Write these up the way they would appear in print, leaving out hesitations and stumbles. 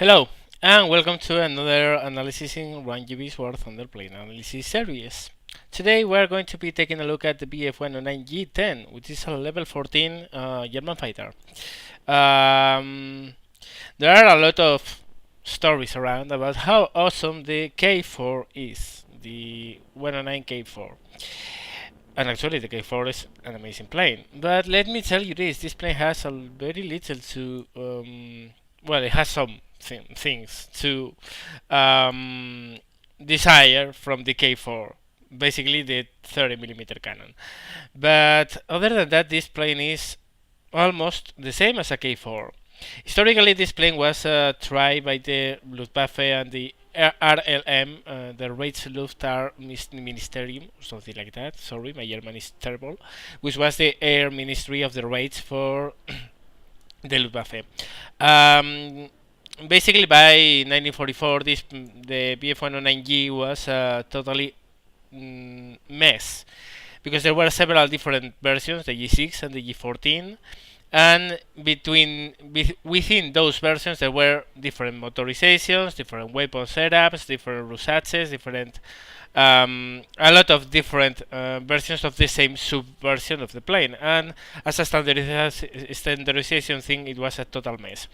Hello, and welcome to another analysis in 1GB's War Thunder Plane Analysis series. Today we are going to be taking a look at the Bf-109G10, which is a level 14 German fighter. There are a lot of stories around about how awesome the K4 is, the 109K4. And actually the K4 is an amazing plane. But let me tell you this plane has a very little to, well, it has some things to desire from the K4, basically the 30mm cannon. But other than that, this plane is almost the same as a K4. Historically, this plane was tried by the Luftwaffe and the RLM, the Reichsluftfahrtministerium, or something like that. Sorry, my German is terrible. Which was the air ministry of the Reich for the Luftwaffe. Basically, by 1944, the Bf-109G was totally mess, because there were several different versions, the G6 and the G14, and within those versions there were different motorizations, different weapon setups, different Russaces, different a lot of different versions of the same subversion of the plane, and as a standardization thing, it was a total mess.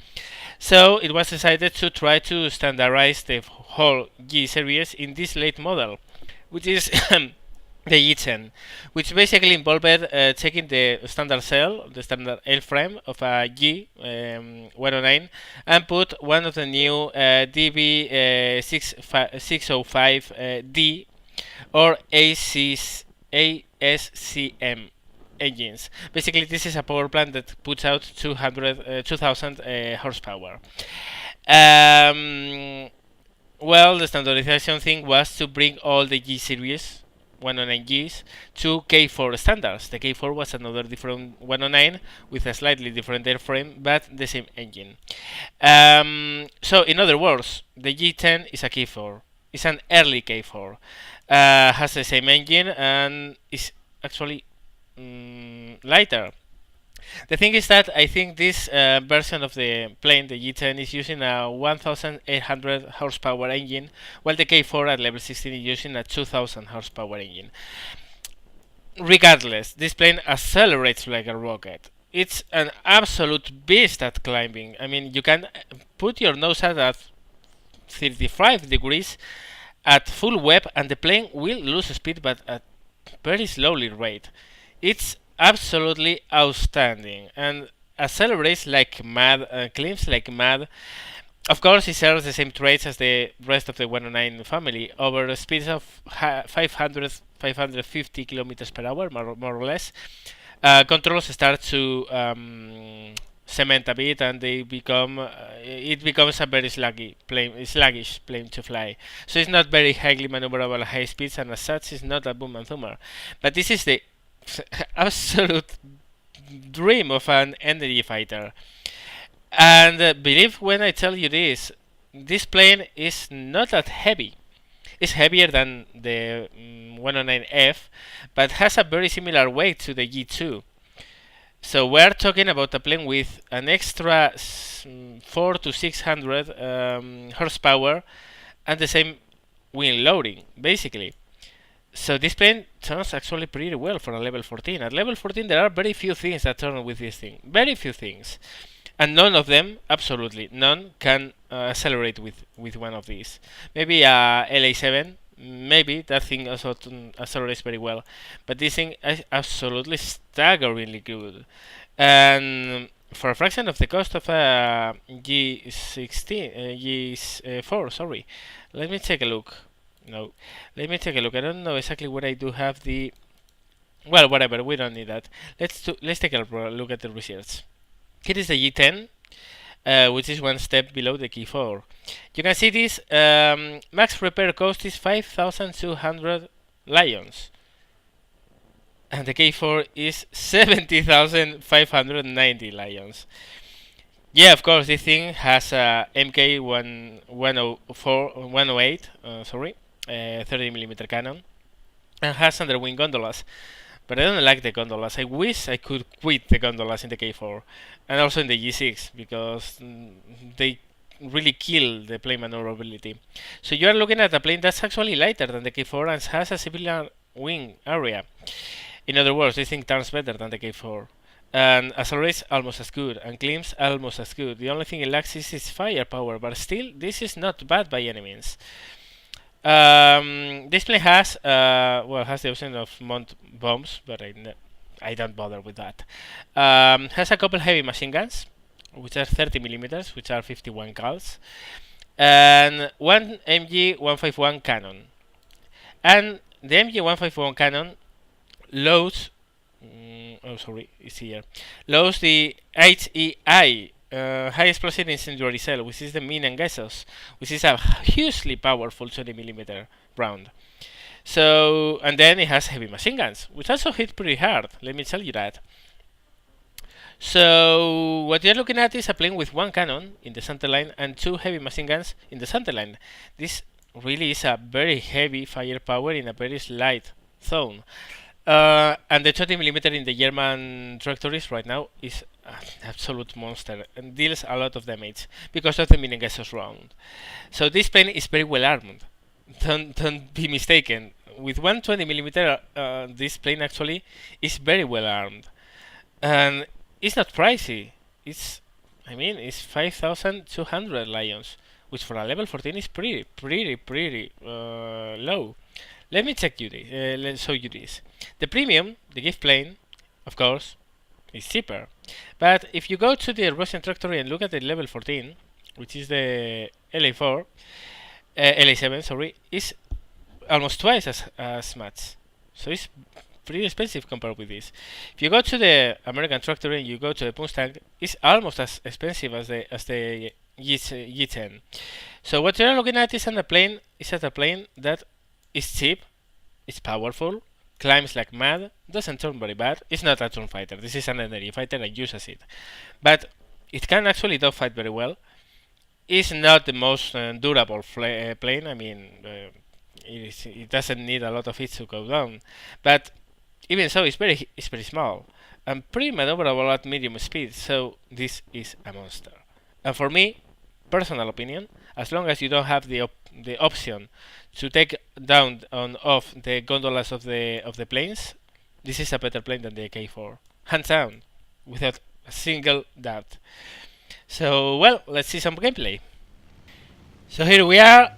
So it was decided to try to standardize the whole G series in this late model, which is the G10, which basically involved taking the standard cell, the standard airframe of a G109, and put one of the new DB605D or ASCM engines. Basically, this is a power plant that puts out 2000 horsepower. Well, the standardization thing was to bring all the G series 109Gs to K4 standards. The K4 was another different 109 with a slightly different airframe, but the same engine. So, in other words, the G10 is a K4. It's an early K4. Has the same engine and is actually lighter. The thing is that I think this version of the plane, the G10, is using a 1800 horsepower engine, while the K4 at level 16 is using a 2000 horsepower engine. Regardless, this plane accelerates like a rocket. It's an absolute beast at climbing. I mean, you can put your nose out at 35 degrees at full web and the plane will lose speed, but at very slowly rate. It's absolutely outstanding and accelerates like mad, climbs like mad. Of course, it shares the same traits as the rest of the 109 family, over speeds of 550 kilometers per hour, more or less. Controls start to cement a bit, and they become it becomes a very sluggish plane to fly. So it's not very highly maneuverable at high speeds, and as such, it's not a boom and thumper. But this is the absolute dream of an energy fighter. And believe when I tell you this plane is not that heavy. It's heavier than the 109F, but has a very similar weight to the G2. So we're talking about a plane with an extra 400 to 600 horsepower and the same wing loading, basically. So this plane turns actually pretty well for a level 14. At level 14 there are very few things that turn with this thing. Very few things. And none of them, absolutely none, can accelerate with one of these. Maybe a LA7, maybe that thing also accelerates very well. But this thing is absolutely staggeringly good. And for a fraction of the cost of a G4, sorry. Let me take a look. No, let me take a look. I don't know exactly what I do have the. Well, whatever. We don't need that. Let's take a look at the research. Here is the G10, which is one step below the K4. You can see this max repair cost is 5,200 lions, and the K4 is 70,590 lions. Yeah, of course, this thing has a MK108, 30mm cannon, and has underwing gondolas. But I don't like the gondolas. I wish I could quit the gondolas in the K4 and also in the G6, because they really kill the plane maneuverability. So you are looking at a plane that's actually lighter than the K4 and has a similar wing area. In other words, this thing turns better than the K4. And accelerates almost as good, and climbs almost as good. The only thing it lacks is its firepower, but still, this is not bad by any means. This plane has has the option of mount bombs, but I don't bother with that. Has a couple heavy machine guns, which are 30 millimeters, which are 51 cals, and one MG151 cannon. And the MG151 cannon loads. It's here. Loads the HEI, high explosive incendiary cell, which is the mean and gaseous, which is a hugely powerful 20mm round. So, and then it has heavy machine guns, which also hit pretty hard. Let me tell you that. So, what you're looking at is a plane with one cannon in the center line and two heavy machine guns in the center line. This really is a very heavy firepower in a very slight zone. And the 20mm in the German trajectories right now is an absolute monster and deals a lot of damage because of the mean and gaseous round. So this plane is very well armed. Don't be mistaken. With 120mm, this plane actually is very well armed, and it's not pricey. It's 5,200 lions, which for a level 14 is pretty low. Let me check you this. Let's show you this. The premium, the gift plane, of course, is cheaper. But if you go to the Russian trajectory and look at the level 14, which is the LA7, sorry, is almost twice as much. So it's pretty expensive compared with this. If you go to the American trajectory and you go to the Mustang, it's almost as expensive as the G10. So what you're looking at is a plane that is cheap, it's powerful, climbs like mad, doesn't turn very bad. It's not a turn fighter. This is an energy fighter and uses it, but it can actually dogfight very well. It's not the most durable plane. It doesn't need a lot of hits to go down, but even so, it's very small and pretty maneuverable at medium speed. So this is a monster. And for me, personal opinion, as long as you don't have the option to take down off the gondolas of the planes, this is a better plane than the K4, hands down, without a single doubt. So, well, let's see some gameplay. So here we are.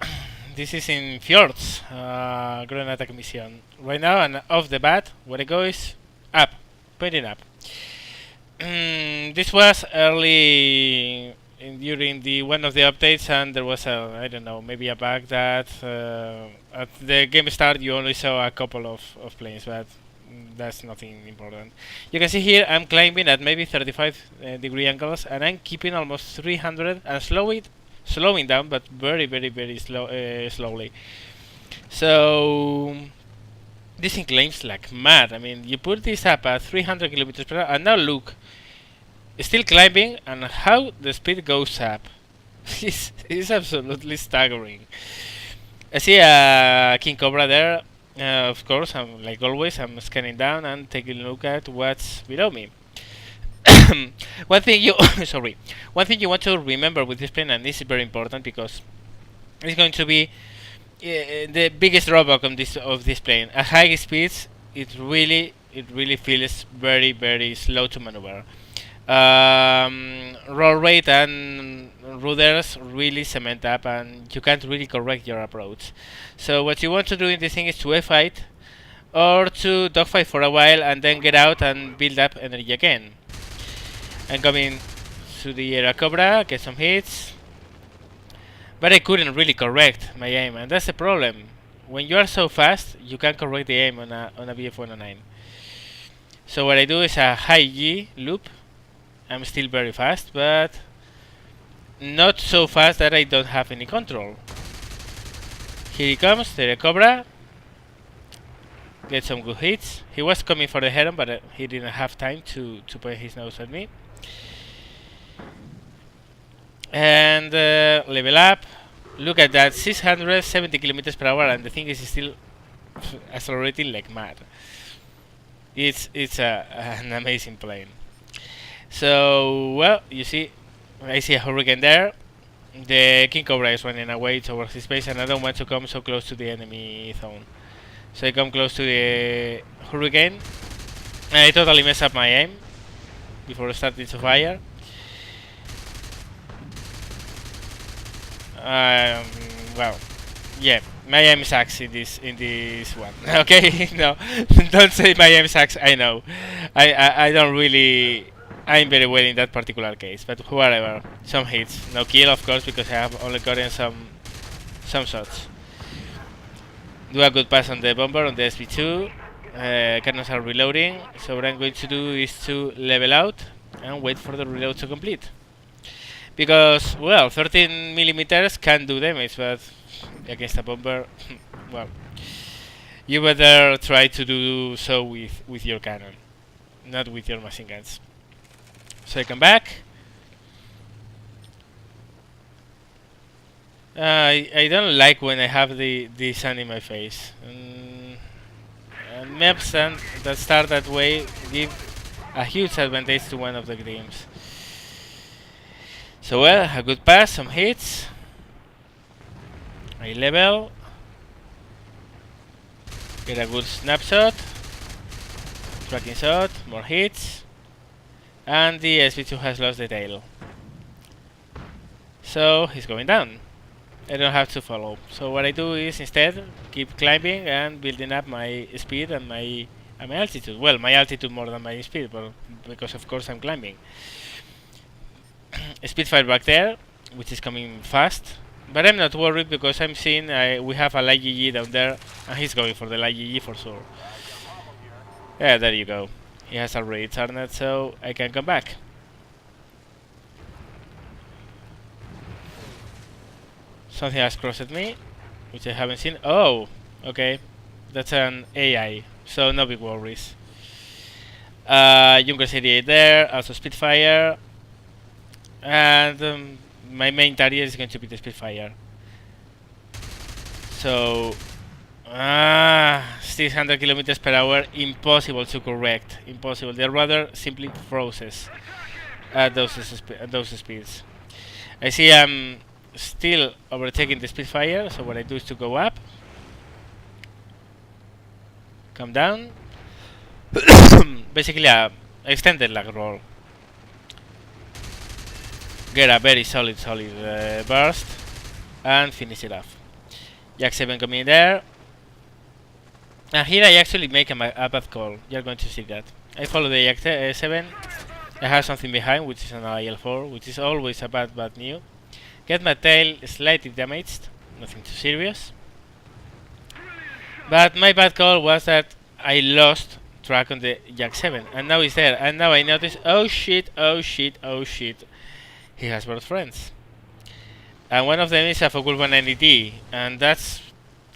This is in Fjords, ground attack mission. Right now, and off the bat, where I go is up, pointing up. This was early during one of the updates, and there was I don't know, maybe a bug that at the game start you only saw a couple of planes, but that's nothing important. You can see here I'm climbing at maybe 35 degree angles, and I'm keeping almost 300 and slowing down, but very slowly. So this thing climbs like mad. You put this up at 300 kilometers per hour, and now look, it's still climbing, and how the speed goes up. It's absolutely staggering. I see a King Cobra there. Of course, like always, I'm scanning down and taking a look at what's below me. One thing you want to remember with this plane, and this is very important because it's going to be the biggest drawback of this plane. At high speeds, it really feels very slow to maneuver. Roll rate and rudders really cement up, and you can't really correct your approach. So what you want to do in this thing is to F-fight or to dogfight for a while and then get out and build up energy again. I'm coming to the Era Cobra, get some hits, but I couldn't really correct my aim, and that's the problem. When you are so fast, you can't correct the aim on a Bf-109. So what I do is a high G loop. I'm still very fast, but not so fast that I don't have any control. Here he comes, the Cobra. Get some good hits. He was coming for the head-on, but he didn't have time to point his nose at me. And level up. Look at that, 670 kilometers per hour, and the thing is still accelerating like mad. It's an amazing plane. So, well, you see, I see a hurricane there. The King Cobra is running away towards his base, and I don't want to come so close to the enemy zone. So I come close to the Hurricane, and I totally mess up my aim before starting to fire. Well, yeah, my aim sucks in this one. Okay, no, don't say my aim sucks. I know, I don't really aim very well in that particular case, but whatever. Some hits, no kill of course, because I have only gotten some shots. Do a good pass on the bomber on the SP2. Cannons are reloading, so what I'm going to do is to level out and wait for the reload to complete. Because, well, 13mm can do damage, but against a bomber, well, you better try to do so with your cannon, not with your machine guns. So I come back. I don't like when I have the sun in my face. Maps that start that way give a huge advantage to one of the teams. So well, a good pass, some hits. I level. Get a good snapshot. Tracking shot, more hits. And the SP2 has lost the tail. So he's going down. I don't have to follow. So what I do is instead keep climbing and building up my speed and my altitude. Well, my altitude more than my speed, but because of course I'm climbing. Spitfire back there, which is coming fast, but I'm not worried because I'm seeing we have a light GG down there, and he's going for the light GG for sure. Yeah, there you go. He has already turned, so I can come back. Something has crossed me, which I haven't seen. Oh, okay, that's an AI, so no big worries. Junkers 88 there, also Spitfire. And my main target is going to be the Spitfire. So, still 100 kilometers per hour, impossible to correct. Impossible. The radar simply freezes at those speeds. I see I'm still overtaking the Spitfire, so what I do is to go up, come down, basically a extended lag roll. Get a very solid burst and finish it off. Jak 7 coming there, and here I actually make a bad call. You're going to see that. I follow the Jak 7. I have something behind, which is an IL-4, which is always a bad news. Get my tail slightly damaged, nothing too serious. But my bad call was that I lost track on the Jak 7, and now it's there. And now I notice, oh shit. He has brought friends, and one of them is a F-109G10, and that's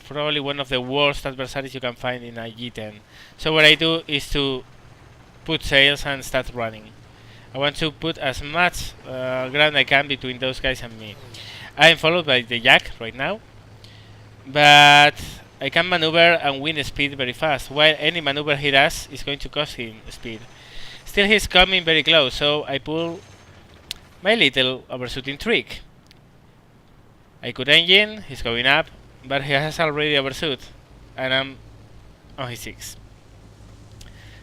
probably one of the worst adversaries you can find in a G10. So what I do is to put sails and start running. I want to put as much ground I can between those guys and me. I am followed by the Jak right now, but I can maneuver and win speed very fast, while any maneuver he does is going to cost him speed. Still he's coming very close, so I pull my little overshooting trick. I could engine, he's going up, but he has already overshoot, and I'm on his 6.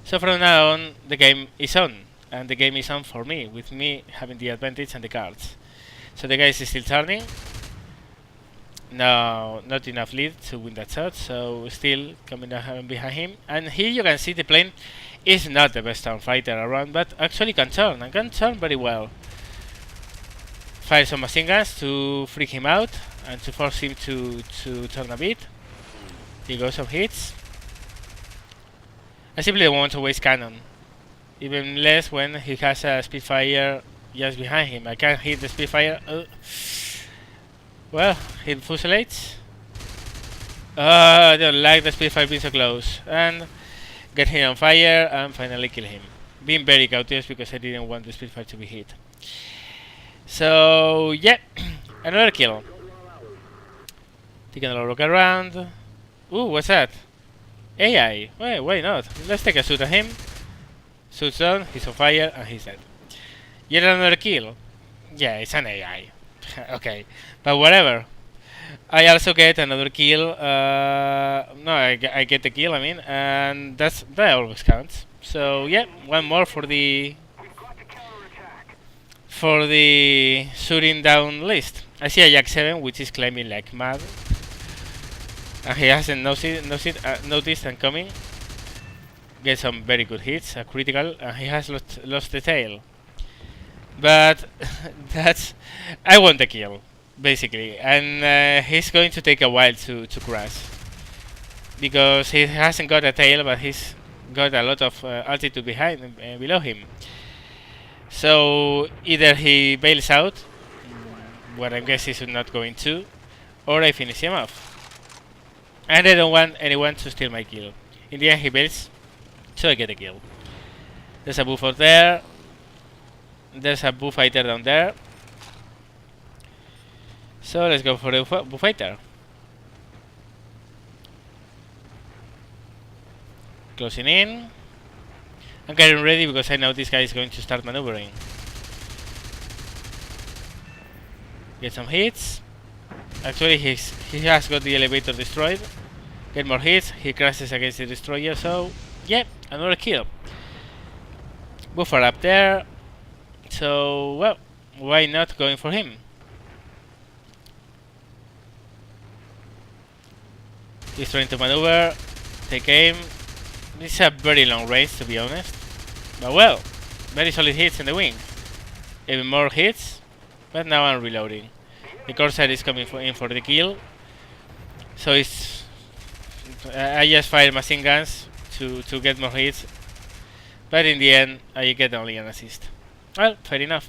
So from now on, the game is on, and the game is on for me, with me having the advantage and the cards. So the guy is still turning. No, not enough lead to win that shot, so still coming down behind him. And here you can see the plane is not the best fighter around, but actually can turn, and can turn very well. Fire some machine guns to freak him out and to force him to turn a bit. He goes some hits. I simply don't want to waste cannon, even less when he has a Spitfire just behind him. I can't hit the Spitfire. Well, hit fuselage. I don't like the Spitfire being so close. And get him on fire and finally kill him. Being very cautious because I didn't want the Spitfire to be hit. So yeah, another kill. Taking a look around. Ooh, what's that? AI. Why not? Let's take a shoot at him. Shoot's done, he's on fire, and he's dead. Yet another kill. Yeah, it's an AI. Okay, but whatever. I also get another kill. No, I get the kill. I mean, and that always counts. So yeah, one more for the shooting down list. I see a Jack 7 which is climbing like mad, and he hasn't noticed I'm coming. Get some very good hits, a critical, and he has lost the tail. But that's I want the kill basically, and he's going to take a while to crash because he hasn't got a tail, but he's got a lot of altitude below him. So either he bails out, what I guess he's not going to, or I finish him off. And I don't want anyone to steal my kill. In the end he bails, so I get a kill. There's a buff out there. There's a buff fighter down there. So let's go for the buff fighter. Closing in. I'm getting ready because I know this guy is going to start maneuvering. Get some hits. Actually, he has got the elevator destroyed. Get more hits. He crashes against the destroyer. So yeah, another kill. Buffer up there. So well, why not going for him? He's trying to maneuver. Take aim. This is a very long range, to be honest. But well, very solid hits in the wing. Even more hits. But now I'm reloading. The Corsair is coming in for the kill. So it's I just fire machine guns to get more hits. But in the end, I get only an assist. Well, fair enough.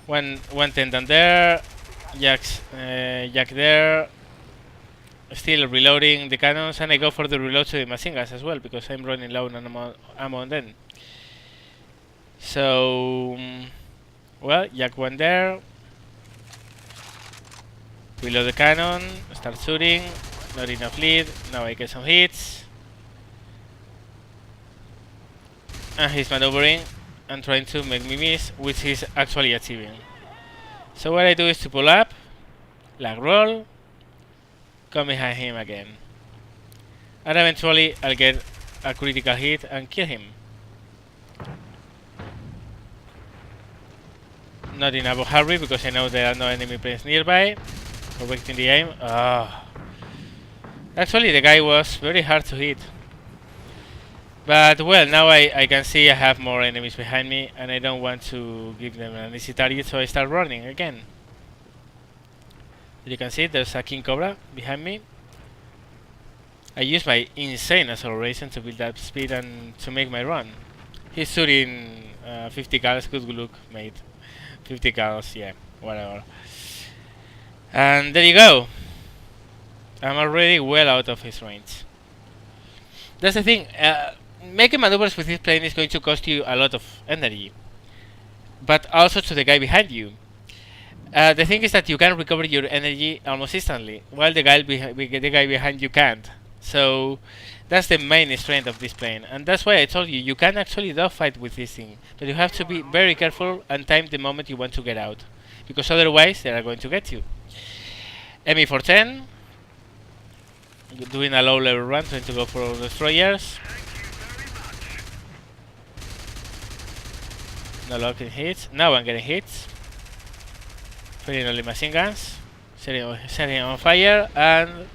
110 down there. Jack there. Still reloading the cannons, and I go for the reload to the machine guns as well because I'm running low on ammo on them. So, well, Jack 1 there. Reload the cannon, start shooting. Not enough lead. Now I get some hits. And he's maneuvering and trying to make me miss, which he's actually achieving. So what I do is to pull up, lag roll, come behind him again, and eventually I'll get a critical hit and kill him. Not in a hurry because I know there are no enemy planes nearby. Correcting the aim. Actually the guy was very hard to hit. But well, now I can see I have more enemies behind me and I don't want to give them an easy target, so I start running again. You can see there's a King Cobra behind me. I use my insane acceleration to build up speed and to make my run. He's shooting 50 cals, good look mate. 50 cals, yeah, whatever. And there you go. I'm already well out of his range. That's the thing, making maneuvers with this plane is going to cost you a lot of energy, but also to the guy behind you. The thing is that you can recover your energy almost instantly, while the guy behind you can't. So that's the main strength of this plane, and that's why I told you you can actually dogfight with this thing, but you have to be very careful and time the moment you want to get out, because otherwise they are going to get you. Me410, doing a low level run, trying to go for destroyers. No locking hits. Now I'm getting hits. Firing only machine guns. Setting on fire, and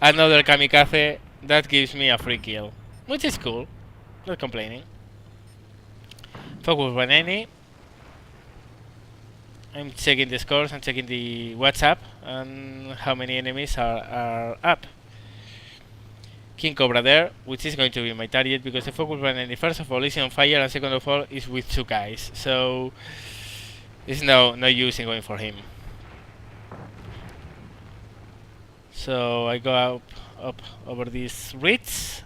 another kamikaze that gives me a free kill, which is cool. Not complaining. Focus 190. I'm checking the scores and checking the WhatsApp and how many enemies are up. King Cobra there, which is going to be my target because the Focus 190 first of all is on fire and second of all is with two guys, so there's no use in going for him. So I go up over these ridge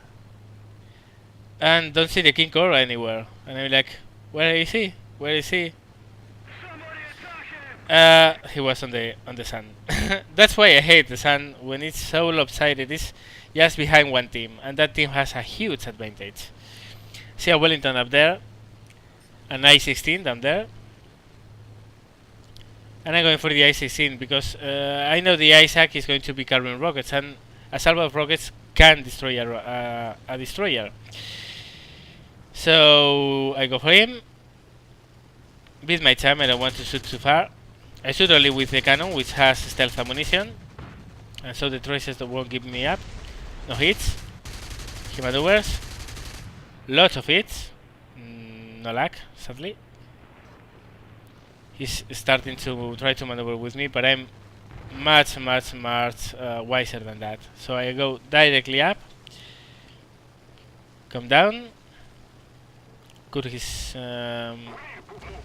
and don't see the King Cobra anywhere, and I'm like, where is he? Where is he? He was on the sun. That's why I hate the sun when it's so lopsided. It's just behind one team, and that team has a huge advantage. See a Wellington up there, an I-16 down there. And I'm going for the I-16 because I know the Isaac is going to be carrying rockets, and a salvo of rockets can destroy a destroyer. So I go for him. Beat my time, I don't want to shoot too far. I shoot only with the cannon, which has stealth ammunition, and so the traces won't give me up. No hits. He maneuvers. Lots of hits. No luck, sadly. He's starting to try to maneuver with me, but I'm much wiser than that. So I go directly up, come down, could his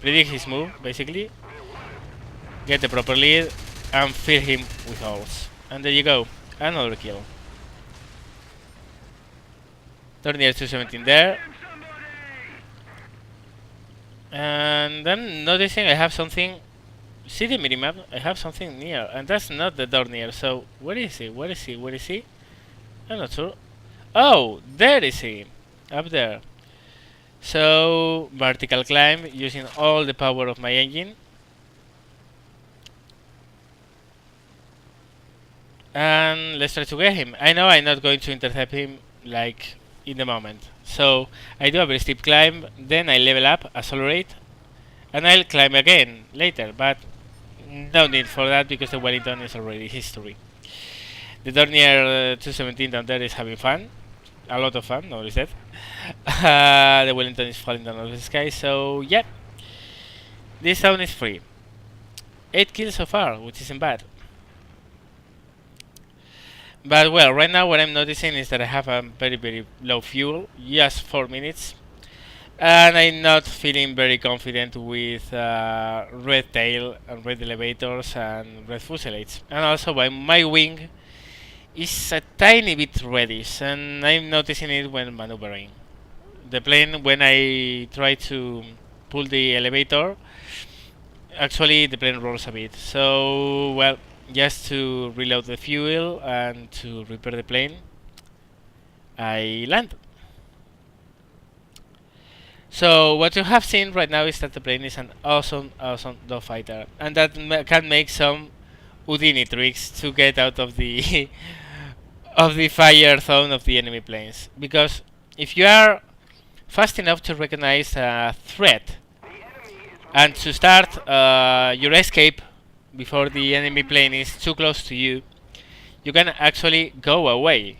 predict his move basically, get the proper lead, and fill him with holes. And there you go, another kill. Dornier 217 there. And I'm noticing I have something. See the minimap? I have something near, and that's not the Dornier. So where is he? Where is he? Where is he? I'm not sure. Oh, there is he, up there. So vertical climb using all the power of my engine. And let's try to get him. I know I'm not going to intercept him like in the moment. So I do a very steep climb, then I level up, accelerate, and I'll climb again later, but no need for that because the Wellington is already history. The Dornier 217 down there is having fun, a lot of fun, notice that. The Wellington is falling down out of the sky, so yeah, this town is free. 8 kills so far, which isn't bad. But well, right now what I'm noticing is that I have a very low fuel, just 4 minutes, and I'm not feeling very confident with red tail and red elevators and red fuselages. And also my wing is a tiny bit reddish, and I'm noticing it when maneuvering. The plane, when I try to pull the elevator, actually the plane rolls a bit. So well, just to reload the fuel and to repair the plane, I land. So what you have seen right now is that the plane is an awesome dogfighter, and that can make some Houdini tricks to get out of the of the fire zone of the enemy planes. Because if you are fast enough to recognize a threat and to start your escape before the enemy plane is too close to you, you can actually go away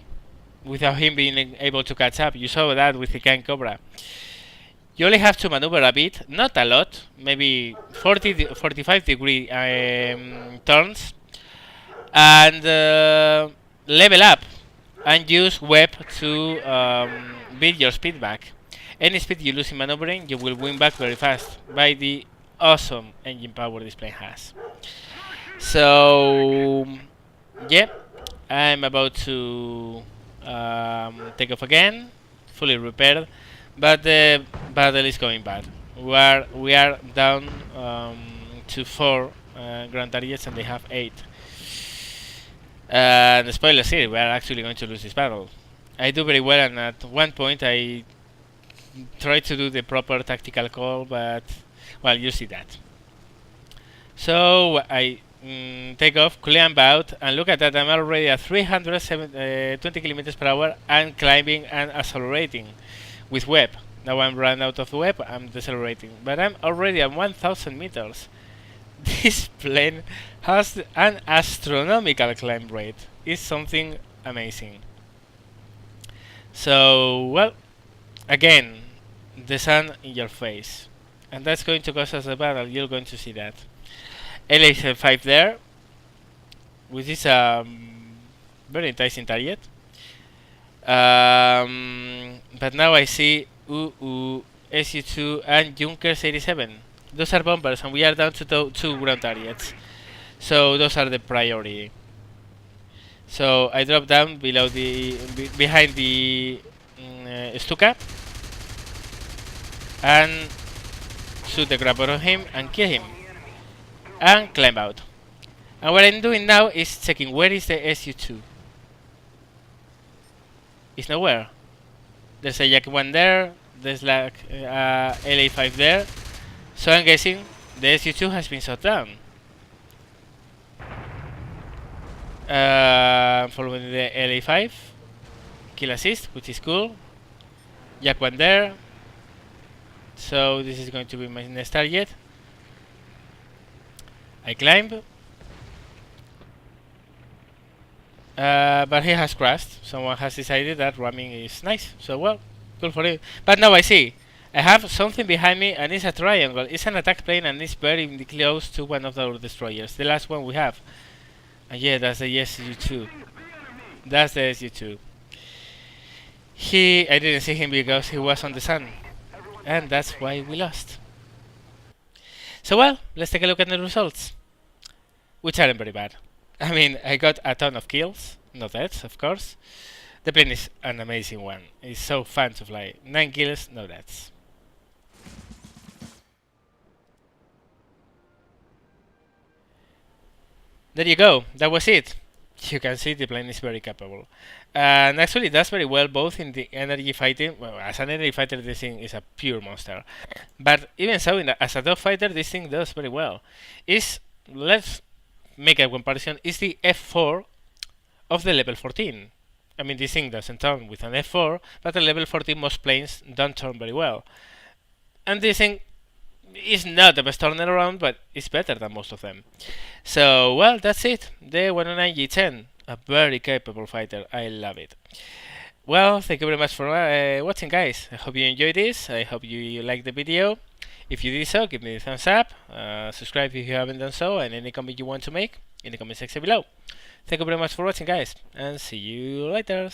without him being able to catch up. You saw that with the Can Cobra. You only have to maneuver a bit, not a lot, maybe 45 degree turns, and level up and use web to beat your speed back. Any speed you lose in maneuvering, you will win back very fast by the awesome engine power this plane has. So yeah, I'm about to take off again, fully repaired, but the battle is going bad. We are down to 4 ground targets and they have 8. And spoilers here, we are actually going to lose this battle. I do very well, and at one point I try to do the proper tactical call, but well, you see that. So I take off, climb out, and look at that, I'm already at 320 kilometers per hour and climbing and accelerating with web. Now I'm run out of web, I'm decelerating, but I'm already at 1000 meters. This plane has an astronomical climb rate. It's something amazing. So well, again, the sun in your face, and that's going to cause us a battle. You're going to see that. LA-5 there, which is a very enticing target. But now I see SU-2 and Junkers 87. Those are bombers, and we are down to 2 ground targets. So those are the priority. So I drop down below behind the Stuka and shoot the grabber on him and kill him. And climb out. And what I'm doing now is checking where is the SU-2. It's nowhere. There's a Yak 1 there, there's like LA-5 there. So I'm guessing the SU-2 has been shot down. Following the LA5, kill assist, which is cool. Jack 1 there. So this is going to be my next target. I climb. But he has crashed. Someone has decided that ramming is nice. So well, good for it. But now I see. I have something behind me and it's a triangle. It's an attack plane and it's very close to one of our destroyers. The last one we have. And yeah, that's the SU-2. That's the SU-2. I didn't see him because he was on the sun. And that's why we lost. So well, let's take a look at the results. Which aren't very bad. I mean, I got a ton of kills. No deaths, of course. The plane is an amazing one. It's so fun to fly. 9 kills, no deaths. There you go, that was it. You can see the plane is very capable. And actually it does very well both in the energy fighting. Well, as an energy fighter this thing is a pure monster. But even so, as a dogfighter this thing does very well. Let's make a comparison, is the F4 of the level 14. I mean this thing doesn't turn with an F4, but at level 14 most planes don't turn very well. And this thing is not the best turner around, but it's better than most of them. So, well, that's it. The Bf-109G10, a very capable fighter. I love it. Well, thank you very much for watching, guys. I hope you enjoyed this. I hope you liked the video. If you did so, give me a thumbs up. Subscribe if you haven't done so, and any comment you want to make in the comment section below. Thank you very much for watching, guys, and see you later.